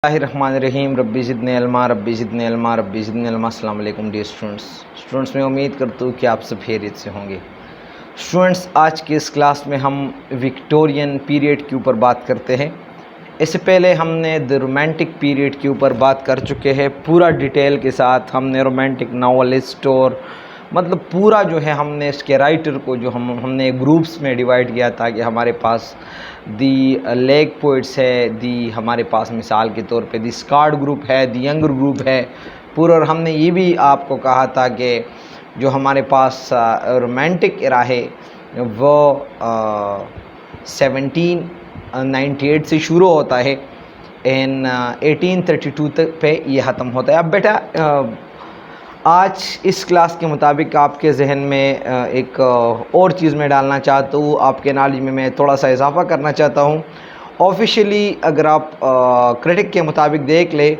बिस्मिल्लाहिर्रहमानिर्रहीम रब्बी ज़िदनी इल्मा रब्बी ज़िदनी इल्मा रब्बी ज़िदनी इल्मा। अस्सलाम वालेकुम डियर स्टूडेंट्स, मैं उम्मीद करता हूँ कि आप सब खैरियत से होंगे। स्टूडेंट्स, आज के इस क्लास में हम विक्टोरियन पीरियड के ऊपर बात करते हैं। इससे पहले हमने द रोमांटिक पीरियड के ऊपर बात कर चुके हैं पूरा डिटेल के साथ। हमने रोमांटिक नावलिस्ट और मतलब पूरा जो है हमने इसके राइटर को जो हमने ग्रुप्स में डिवाइड किया था कि हमारे पास दी लेग पोइट्स है, दी हमारे पास मिसाल के तौर पे दी स्कार्ड ग्रुप है, दी यंगर ग्रुप है पूरा। और हमने ये भी आपको कहा था कि जो हमारे पास रोमांटिक एरा है वो 1798 से शुरू होता है इन 1832 तक पे ये ख़त्म होता है। अब बेटा आज इस क्लास के मुताबिक आपके जहन में एक और चीज़ मैं डालना चाहता हूँ, आपके नॉलेज में मैं थोड़ा सा इजाफ़ा करना चाहता हूँ। ऑफिशियली अगर आप क्रिटिक के मुताबिक देख ले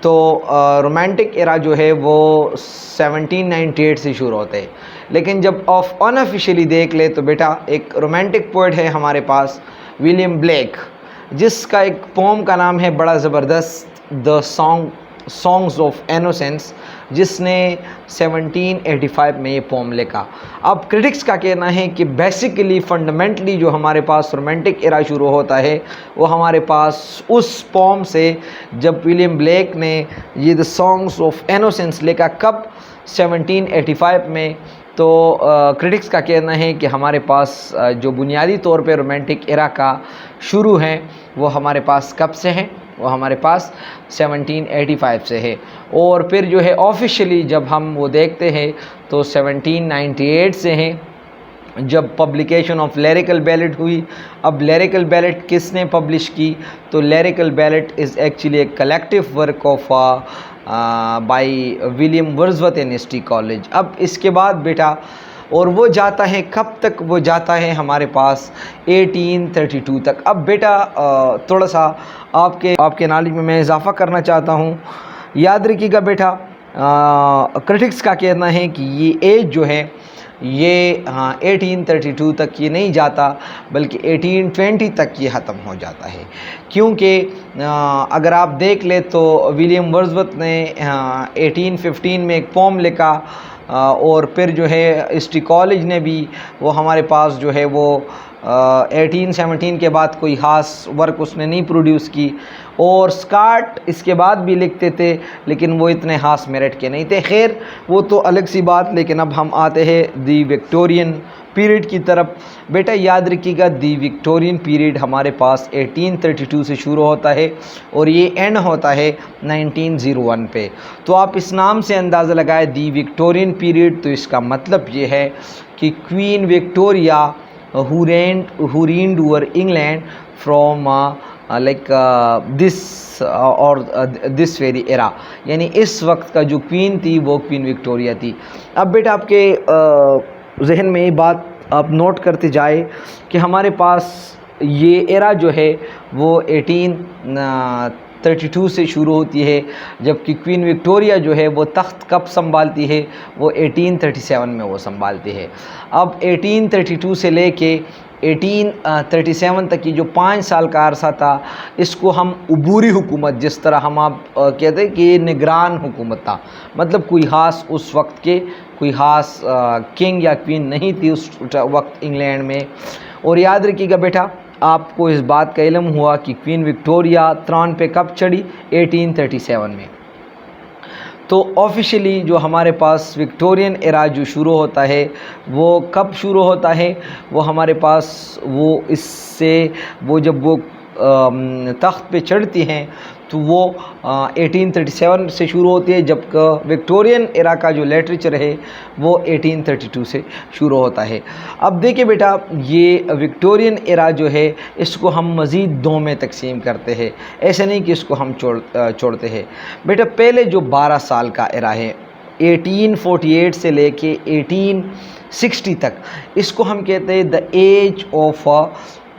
तो रोमांटिक एरा जो है वो 1798 से शुरू होते हैं, लेकिन जब अनऑफिशियली देख ले तो बेटा एक रोमांटिक पोइट है हमारे पास विलियम ब्लेक, जिसका एक पोम का नाम है बड़ा ज़बरदस्त द सॉन्ग्स ऑफ इनोसेंस, जिसने 1785 में ये पोम लिखा। अब क्रिटिक्स का कहना है कि बेसिकली फंडामेंटली जो हमारे पास रोमांटिक एरा शुरू होता है वो हमारे पास उस पोम से, जब विलियम ब्लेक ने ये द सॉन्ग्स ऑफ इनोसेंस लिखा। कब? 1785 में। तो क्रिटिक्स का कहना है कि हमारे पास जो बुनियादी तौर पे रोमांटिक एरा का शुरू है वो हमारे पास कब से है? वो हमारे पास 1785 से है। और फिर जो है ऑफिशियली जब हम वो देखते हैं तो 1798 से है, जब पब्लिकेशन ऑफ लिरिकल बैलेट हुई। अब लिरिकल बैलेट किसने पब्लिश की? तो lyrical ballot is actually a collective work of by William Wordsworth university college. अब इसके बाद बेटा और वो जाता है कब तक? वो जाता है हमारे पास 1832 तक। अब बेटा थोड़ा सा आपके नॉलेज में मैं इजाफ़ा करना चाहता हूँ। याद रखिएगा बेटा, क्रिटिक्स का कहना है कि ये एज जो है ये 1832 तक ये नहीं जाता, बल्कि 1820 तक ये ख़त्म हो जाता है। क्योंकि अगर आप देख ले तो विलियम वर्ड्सवर्थ ने 1815 में एक पोम लिखा, और फिर जो है हिस्ट्री कॉलेज ने भी वो हमारे पास जो है वो 1817 के बाद कोई ख़ास वर्क उसने नहीं प्रोड्यूस की। और स्कार्ट इसके बाद भी लिखते थे, लेकिन वो इतने ख़ास मेरिट के नहीं थे। खैर वो तो अलग सी बात। लेकिन अब हम आते हैं दी विक्टोरियन पीरियड की तरफ। बेटा याद रखिएगा, दी विक्टोरियन पीरियड हमारे पास 1832 से शुरू होता है और ये एंड होता है 1901 पे। तो आप इस नाम से अंदाज़ा लगाए दी विक्टोरियन पीरियड, तो इसका मतलब ये है कि queen Victoria who reigned over England from this very era, यानी इस वक्त का जो क्वीन थी वो क्वीन विक्टोरिया थी। अब बेटा आपके जहन में ये बात आप नोट करते जाए कि हमारे पास ये एरा जो है वो 1832 से शुरू होती है, जबकि क्वीन विक्टोरिया जो है वो तख्त कब संभालती है? वो 1837 में वो संभालती है। अब 1832 से लेके 1837 तक की जो 5 साल का अरसा था, इसको हम अबूरी हुकूमत, जिस तरह हम आप कहते हैं कि निगरान हुकूमत था, मतलब कोई ख़ास उस वक्त के कोई ख़ास किंग या क्वीन नहीं थी उस वक्त इंग्लैंड में। और याद रखिएगा बेटा, आपको इस बात का इल्म हुआ कि क्वीन विक्टोरिया थ्रोन पे कब चढ़ी? 1837 में। तो ऑफिशियली जो हमारे पास विक्टोरियन एरा जो शुरू होता है वो कब शुरू होता है? वो हमारे पास वो इससे वो जब वो तख्त पे चढ़ती हैं तो वो 1837 से शुरू होती है, जबकि विक्टोरियन एरा का जो लिटरेचर है वो 1832 से शुरू होता है। अब देखिए बेटा, ये विक्टोरियन एरा जो है इसको हम मज़ीद 2 में तकसीम करते हैं, ऐसे नहीं कि इसको हम छोड़ते हैं। बेटा पहले जो 12 साल का एरा है 1848 से लेके 1860 तक, इसको हम कहते हैं द एज ऑफ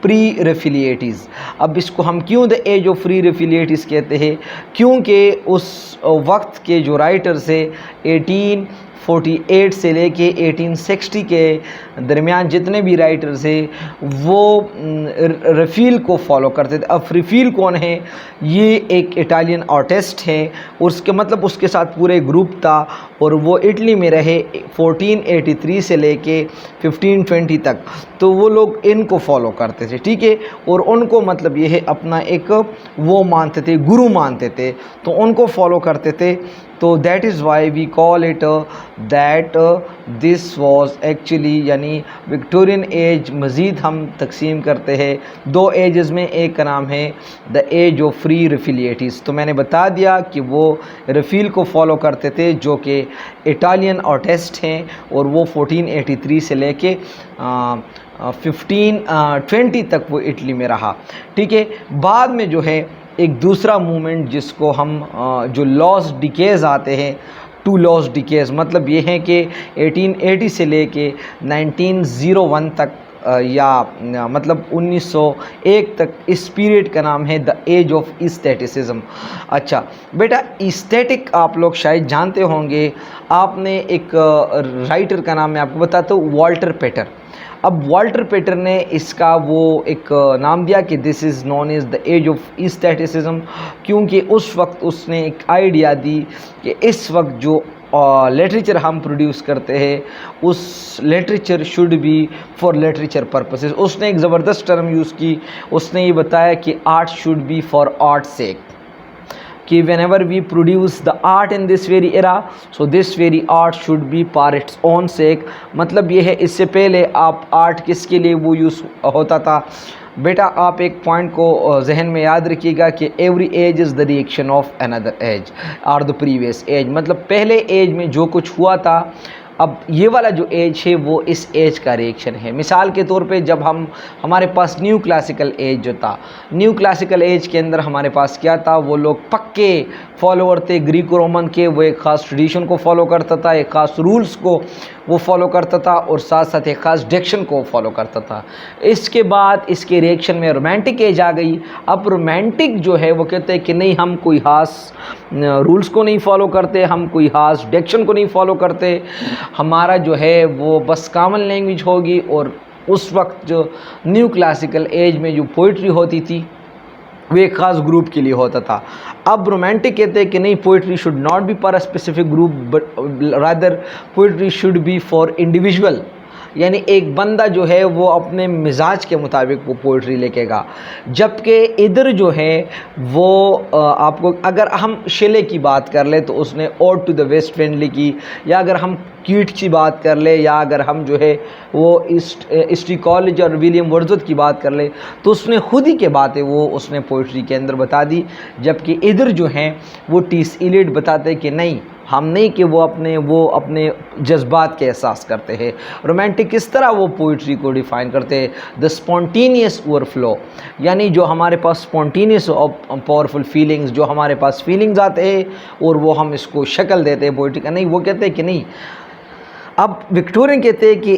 प्री रेफिलिएटिस। अब इसको हम क्यों द एज ऑफ प्री रेफिलिएटिस कहते हैं? क्योंकि उस वक्त के जो राइटर्स है 1848 से लेके 1860 के दरमियान जितने भी राइटर्स थे वो रफ़ील को फॉलो करते थे। अब रफ़ील कौन है? ये एक इटालियन आर्टिस्ट है, उसके मतलब उसके साथ पूरे ग्रुप था और वो इटली में रहे 1483 से लेके 1520 तक। तो वो लोग इनको फॉलो करते थे, ठीक है। और उनको मतलब ये है अपना एक वो मानते थे, गुरु मानते थे, तो उनको फॉलो करते थे। तो that is why we call it that this was actually, यानी विक्टोरियन एज मज़ीद हम तकसीम करते हैं दो एजेस में। एक का नाम है द एज ऑफ फ्री रिफिलिएटिस। तो मैंने बता दिया कि वो रफ़ील को फॉलो करते थे जो कि इटालियन आर्टिस्ट हैं और वो 1483 से लेके 1520 तक वो इटली में रहा, ठीक है। बाद में जो है एक दूसरा मूवमेंट जिसको हम जो लॉस्ट डिकेज़ आते हैं, 2 लॉस्ट डिकेज़, मतलब ये हैं कि 1880 से लेके 1901 तक या मतलब 1901 तक, इस पीरियड का नाम है द एज ऑफ इस्थेटिसिज्म। अच्छा बेटा, इस्थेटिक आप लोग शायद जानते होंगे, आपने एक राइटर का नाम मैं आपको बताता हूँ, वॉल्टर पेटर। अब वॉल्टर पेटर ने इसका वो एक नाम दिया कि this is known as the age of aestheticism, क्योंकि उस वक्त उसने एक आइडिया दी कि इस वक्त जो लिटरेचर हम प्रोड्यूस करते हैं उस literature should be for literature purposes. उसने एक ज़बरदस्त टर्म यूज़ की, उसने ये बताया कि art should be for art sake, कि whenever we produce the art in this very era, so this very art should be for its own sake। मतलब ये है, इससे पहले आप आर्ट किसके लिए वो यूज़ होता था? बेटा आप एक पॉइंट को जहन में याद रखिएगा कि every age is the reaction of another age और द प्रीवियस एज। मतलब पहले एज में जो कुछ हुआ था, अब ये वाला जो एज है वो इस एज का रिएक्शन है। मिसाल के तौर पे जब हमारे पास न्यू क्लासिकल एज जो था, न्यू क्लासिकल एज के अंदर हमारे पास क्या था? वो लोग पक्के फॉलोअर थे ग्रीको रोमन के, वो एक ख़ास ट्रेडिशन को फॉलो करता था, एक ख़ास रूल्स को वो फॉलो करता था और साथ साथ एक ख़ास डायरेक्शन को फॉलो करता था। इसके बाद इसके रिएक्शन में रोमांटिक एज आ गई। अब रोमांटिक जो है वो कहते हैं कि नहीं, हम कोई ख़ास रूल्स को नहीं फॉलो करते, हम कोई ख़ास डायरेक्शन को नहीं फॉलो करते, हमारा जो है वो बस कॉमन लैंग्वेज होगी। और उस वक्त जो न्यू क्लासिकल एज में जो पोइट्री होती थी वो एक ख़ास ग्रुप के लिए होता था। अब रोमांटिक कहते हैं कि नहीं, poetry should not be for a specific group but rather poetry should be for individual, यानी एक बंदा जो है वो अपने मिजाज के मुताबिक वो पोइट्री लिखेगा। जबकि इधर जो है वो आपको, अगर हम शेले की बात कर ले तो उसने ode to the west wind लिखी, या अगर हम कीट की बात कर ले, या अगर हम जो है वो ईस्टी कॉलेज और विलियम वर्ड्सवर्थ की बात कर ले, तो उसने खुद ही के बातें वो उसने पोइट्री के अंदर बता दी। जबकि इधर जो हैं वो टी.एस. इलियट बताते कि नहीं, हम नहीं, कि वो अपने जज्बात के एहसास करते हैं। रोमांटिक किस तरह वो पोइट्री को डिफ़ाइन करते हैं? द स्पॉन्टेनियस ओवरफ्लो, यानी जो हमारे पास स्पॉन्टेनियस और पावरफुल फीलिंग्स, जो हमारे पास फीलिंग्स आते हैं और वो हम इसको शक्ल देते हैं पोइट्री का। नहीं, वो कहते हैं कि नहीं, अब विक्टोरियन कहते हैं कि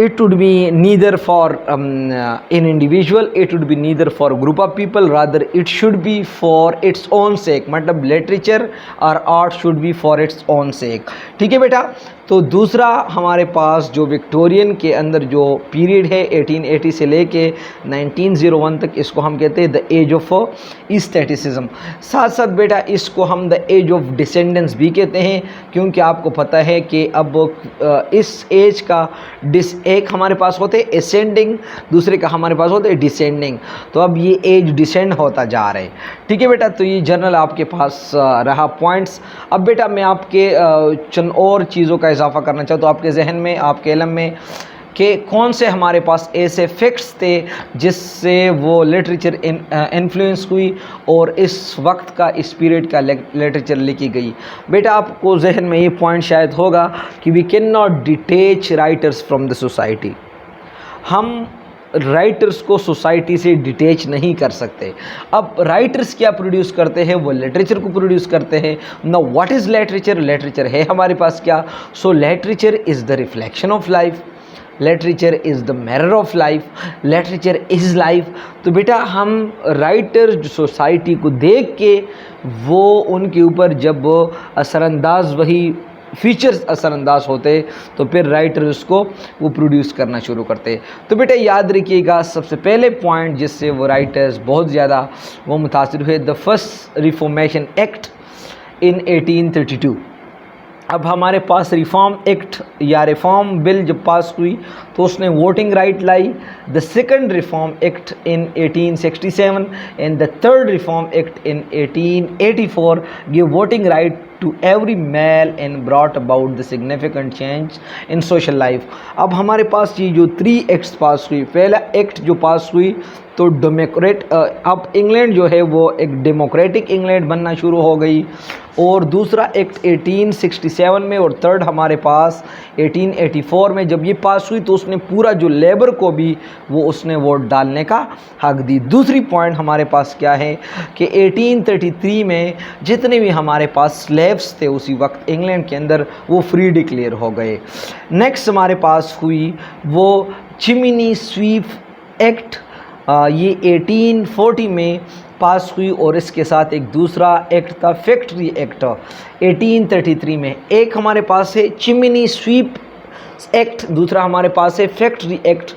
it would be neither for in individual, it would be neither for group of people, rather it should be for its own सेक। मतलब लिटरेचर और art should be for its own सेक, ठीक है बेटा। तो दूसरा हमारे पास जो विक्टोरियन के अंदर जो पीरियड है 1880 से लेके 1901 तक, इसको हम कहते हैं द एज ऑफ इस्थेटिसिज्म। साथ साथ बेटा इसको हम द एज ऑफ डिसेंडेंस भी कहते हैं, क्योंकि आपको पता है कि अब इस एज का एक हमारे पास होते हैं असेंडिंग, दूसरे का हमारे पास होते हैं डिसेंडिंग। तो अब ये एज डिसेंड होता जा रहा है, ठीक है बेटा। तो ये जनरल आपके पास रहा पॉइंट्स। अब बेटा मैं आपके चंद और चीज़ों का इजाफा करना चाहता हूँ आपके जहन में, आपके इल्म में, कि कौन से हमारे पास ऐसे फैक्ट्स थे जिससे वो लिटरेचर इन्फ्लुएंस हुई और इस वक्त का, इस पीरियड का लिटरेचर लिखी गई। बेटा आपको जहन में ये पॉइंट शायद होगा कि we can not detach writers from the society. हम राइटर्स को सोसाइटी से डिटेच नहीं कर सकते। अब राइटर्स क्या प्रोड्यूस करते हैं? वो लिटरेचर को प्रोड्यूस करते हैं। Now what is literature? Literature है हमारे पास क्या? So literature is the reflection of life, literature is the mirror of life, literature is life. तो बेटा हम राइटर सोसाइटी को देख के वो उनके ऊपर जब असरअंदाज वही फीचर्स असरअंदाज होते तो फिर राइटर उसको वो प्रोड्यूस करना शुरू करते। तो बेटा याद रखिएगा, सबसे पहले पॉइंट जिससे वो राइटर्स बहुत ज़्यादा वो मुतासिर हुए, the first reformation act in 1832। अब हमारे पास रिफॉर्म एक्ट या रिफॉर्म बिल जब पास हुई तो उसने voting right lie. The second reform act in 1867 and the third reform act in 1884 give voting right to every male and brought about the significant change in social life। अब हमारे पास ये जो 3 acts पास हुई, पहला एक्ट जो पास हुई तो अब इंग्लैंड जो है वो एक डेमोक्रेटिक इंग्लैंड बनना शुरू हो गई, और दूसरा एक्ट 1867 में, और थर्ड हमारे पास 1884 में जब ये पास हुई तो उसने पूरा जो लेबर को भी वो उसने वोट डालने का हक दी। दूसरी पॉइंट हमारे पास क्या है कि 1833 में जितने भी हमारे पास स्लेव्स थे उसी वक्त इंग्लैंड के अंदर वो फ्री डिक्लेयर हो गए। नेक्स्ट हमारे पास हुई वो चिमनी स्वीप एक्ट, ये 1840 में पास हुई, और इसके साथ एक दूसरा एक्ट था फैक्ट्री एक्ट 1833 में। एक हमारे पास है चिमनी स्वीप एक्ट, दूसरा हमारे पास है factory act.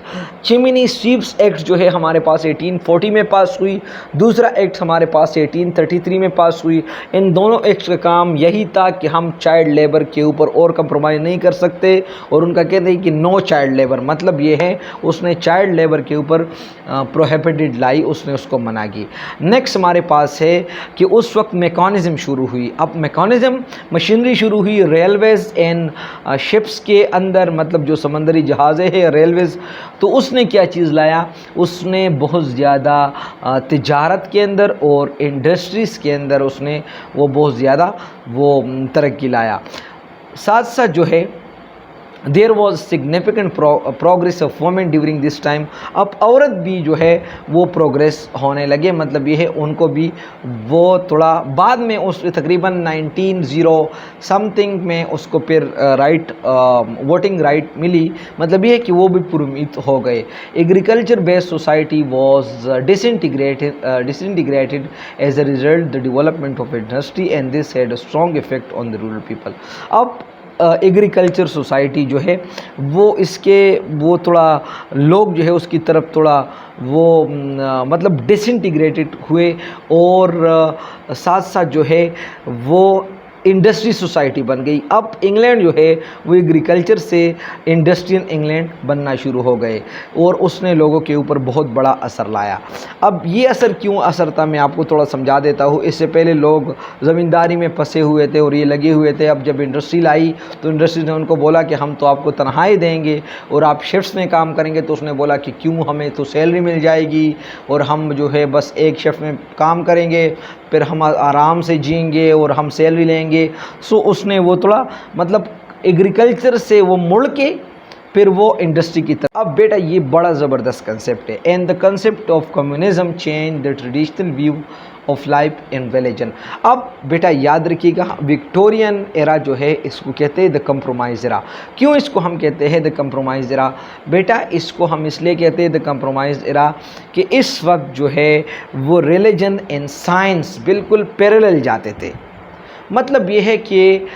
Chimney sweeps act जो है हमारे पास 1840 में पास हुई, दूसरा एक्ट हमारे पास 1833 में पास हुई। इन दोनों एक्ट का काम यही था कि हम चाइल्ड लेबर के ऊपर और कंप्रोमाइज़ नहीं कर सकते, और उनका कहते हैं कि नो चाइल्ड लेबर, मतलब ये है उसने चाइल्ड लेबर के ऊपर प्रोहिबिटेड लाई, उसने उसको मना की। नेक्स्ट हमारे पास है कि उस वक्त मैकेनिज़्म शुरू हुई। अब मैकेनिज़्म मशीनरी शुरू हुई रेलवेज़ एंड शिप्स के अंदर, मतलब जो समंदरी जहाज़ें हैं रेलवेज़, तो उसने क्या चीज़ लाया, उसने बहुत ज़्यादा तिजारत के अंदर और इंडस्ट्रीज़ के अंदर उसने वो बहुत ज़्यादा वो तरक्की लाया। साथ साथ जो है there was significant progress of women during this time. अब औरत भी जो है वो प्रोग्रेस होने लगे, मतलब ये है उनको भी वो थोड़ा बाद में उस तकरीबन 1900 समथिंग में उसको फिर वोटिंग राइट मिली, मतलब ये है कि वो भी पुरुमित हो गए। Agriculture based society was disintegrated as a result the development of industry and this had a strong effect on the rural people. अब एग्रीकल्चर सोसाइटी जो है वो थोड़ा लोग जो है उसकी तरफ थोड़ा वो मतलब डिसइंटीग्रेटेड हुए, और साथ साथ जो है वो इंडस्ट्री सोसाइटी बन गई। अब इंग्लैंड जो है वो एग्रीकल्चर से इंडस्ट्रियल इंग्लैंड बनना शुरू हो गए, और उसने लोगों के ऊपर बहुत बड़ा असर लाया। अब ये असर क्यों असर था मैं आपको थोड़ा समझा देता हूँ। इससे पहले लोग ज़मींदारी में फंसे हुए थे और ये लगे हुए थे। अब जब इंडस्ट्री लाई तो इंडस्ट्री ने उनको बोला कि हम तो आपको तनख्वाही देंगे और आप शिफ्ट्स में काम करेंगे, तो उसने बोला कि क्यों, हमें तो सैलरी मिल जाएगी और हम जो है बस एक शिफ्ट में काम करेंगे, फिर हम आराम से जिएंगे और हम सैलरी लेंगे। सो उसने वो थोड़ा मतलब एग्रीकल्चर से वो मुड़ के फिर वो इंडस्ट्री की तरफ। अब बेटा ये बड़ा ज़बरदस्त कंसेप्ट है, and the concept of communism change the traditional view of life in religion. अब बेटा याद रखिएगा विक्टोरियन एरा जो है इसको कहते हैं द कंप्रोमाइज़ एरा। क्यों इसको हम कहते हैं द कंप्रोमाइज़ एरा? बेटा इसको हम इसलिए कहते हैं द कंप्रोमाइज़ एरा कि इस वक्त जो है वो रिलीजन एंड साइंस बिल्कुल पैरेलल जाते थे। मतलब ये है कि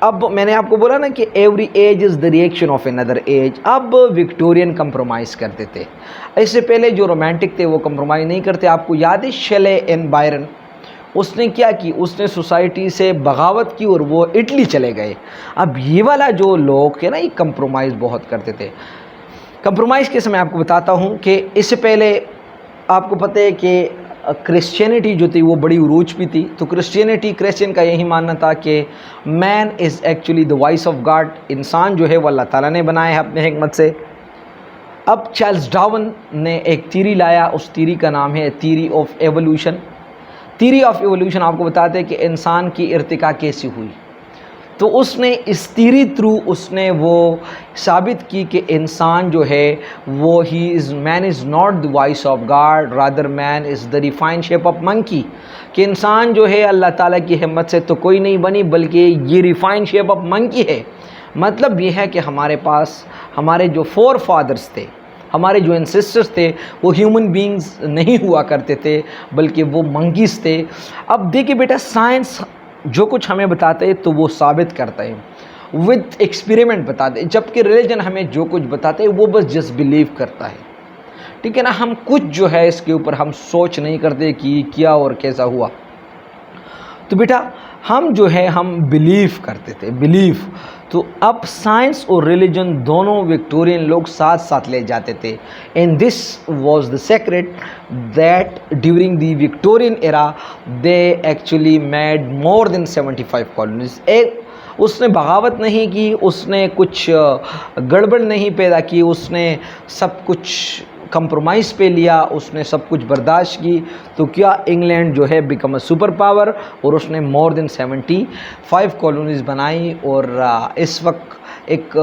अब मैंने आपको बोला ना कि every age is the reaction of another age. अब विक्टोरियन कंप्रोमाइज़ करते थे, इससे पहले जो रोमांटिक थे वो कंप्रोमाइज़ नहीं करते। आपको याद है शेले एंड बायरन, उसने क्या की, उसने सोसाइटी से बगावत की और वो इटली चले गए। अब ये वाला जो लोग है ना ये कंप्रोमाइज़ बहुत करते थे। कंप्रोमाइज़ के समय आपको बताता हूँ कि इससे पहले आपको पता है कि क्रिश्चियनिटी जो थी वो बड़ी उरूज भी थी। तो क्रिश्चियन का यही मानना था कि man is actually the voice of God, इंसान जो है वो अल्लाह ताला ने बनाया है अपने हिकमत से। अब चार्ल्स डार्विन ने एक थीरी लाया, उस थीरी का नाम है theory of evolution. Theory of evolution आपको बताते हैं कि इंसान की इर्तिका कैसी हुई। तो उसने इस थीरी थ्रू उसने वो साबित की कि इंसान जो है वो man is not the voice of God, rather man is the refined shape of monkey. कि इंसान जो है अल्लाह ताला की हिम्मत से तो कोई नहीं बनी, बल्कि ये रिफाइंड शेप ऑफ मंकी है। मतलब ये है कि हमारे पास हमारे जो फोर फादर्स थे, हमारे जो एंसेस्टर्स थे वो ह्यूमन बींग्स नहीं हुआ करते थे, बल्कि वो मंकीज़ थे। अब देखिए बेटा साइंस जो कुछ हमें बताते हैं तो वो साबित करता है, विद एक्सपेरिमेंट बता दे, जबकि रिलीजन हमें जो कुछ बताते हैं वो बस जस्ट बिलीव करता है, ठीक है ना। हम कुछ जो है इसके ऊपर हम सोच नहीं करते कि क्या और कैसा हुआ। तो बेटा हम जो है हम बिलीव करते थे, बिलीव। तो अब साइंस और रिलीजन दोनों विक्टोरियन लोग साथ साथ ले जाते थे। And this was the secret that during the Victorian era they actually made more than 75 colonies. एक उसने बगावत नहीं की, उसने कुछ गड़बड़ नहीं पैदा की, उसने सब कुछ कंप्रोमाइज़ पे लिया, उसने सब कुछ बर्दाश्त की। तो क्या इंग्लैंड जो है बिकम अ सुपर पावर, और उसने मोर देन 75 कॉलोनीज़ बनाई। और इस वक्त एक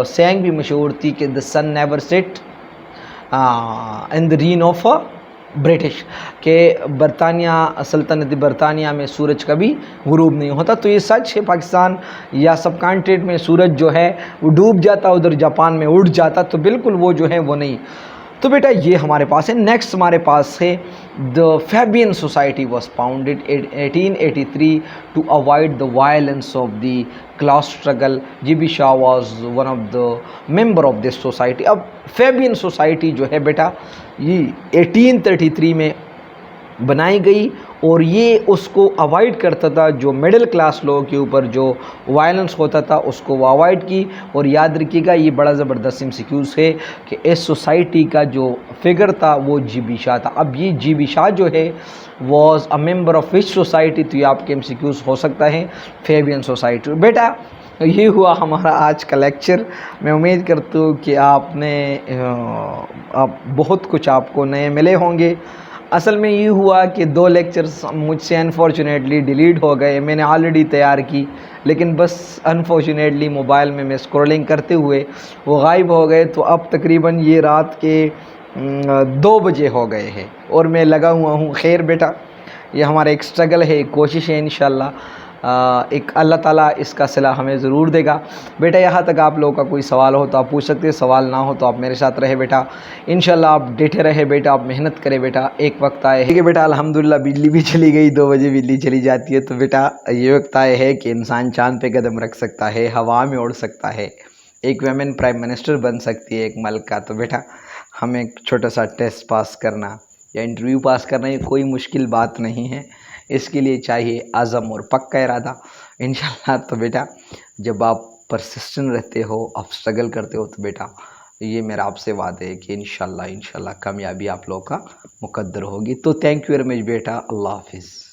सैंग भी मशहूर थी कि the sun never set in the reign of British, के बरतानिया सल्तनत बरतानिया में सूरज कभी गुरूब नहीं होता। तो ये सच है, पाकिस्तान या सब कॉन्टिनेंट में सूरज जो है वो डूब जाता, उधर जापान में उड़ जाता, तो बिल्कुल वो जो है वो नहीं। तो बेटा ये हमारे पास है। नेक्स्ट हमारे पास है the Fabian society was founded 1883 to avoid the violence of the class struggle. GB Shaw was one of the member of this society. अब फैबियन सोसाइटी जो है बेटा ये 1833 में बनाई गई, और ये उसको अवॉइड करता था, जो मिडिल क्लास लोगों के ऊपर जो वायलेंस होता था उसको वो अवॉइड की। और याद रखिएगा ये बड़ा ज़बरदस्त MCQs है कि इस सोसाइटी का जो फिगर था वो GB शाह था। अब ये GB शाह जो है was a member of which society, तो ये आपके MCQs हो सकता है फैबियन सोसाइटी। बेटा ये हुआ हमारा आज का लेक्चर। मैं उम्मीद करता हूँ कि आपने आप बहुत कुछ आपको नए मिले होंगे। असल में ये हुआ कि 2 लेक्चर्स मुझसे अनफॉर्चुनेटली डिलीट हो गए, मैंने ऑलरेडी तैयार की, लेकिन बस अनफॉर्चुनेटली मोबाइल में मैं स्क्रॉलिंग करते हुए वो गायब हो गए। तो अब तकरीबन ये रात के 2 बजे हो गए हैं और मैं लगा हुआ हूँ। खैर बेटा ये हमारा एक स्ट्रगल है, एक कोशिश है, इंशाल्लाह एक अल्लाह ताला इसका सिला हमें ज़रूर देगा। बेटा यहाँ तक आप लोगों का कोई सवाल हो तो आप पूछ सकते हैं, सवाल ना हो तो आप मेरे साथ रहे बेटा। इंशाल्लाह आप डेटे रहे बेटा, आप मेहनत करें बेटा। एक वक्त आए ठीक है बेटा, अल्हम्दुलिल्लाह बिजली भी चली गई, 2 बजे बिजली चली जाती है। तो बेटा ये वक्त आए है कि इंसान चाँद पे कदम रख सकता है, हवा में उड़ सकता है, एक वुमेन प्राइम मिनिस्टर बन सकती है एक मुल्क का। तो बेटा हमें एक छोटा सा टेस्ट पास करना या इंटरव्यू पास करना ये कोई मुश्किल बात नहीं है, इसके लिए चाहिए आज़म और पक्का इरादा इंशाल्लाह। तो बेटा जब आप परसिस्टेंट रहते हो, आप स्ट्रगल करते हो, तो बेटा ये मेरा आपसे वादा है कि इंशाल्लाह कामयाबी आप लोगों का मुकद्दर होगी। तो थैंक यू वेरी मच बेटा, अल्लाह हाफिज़।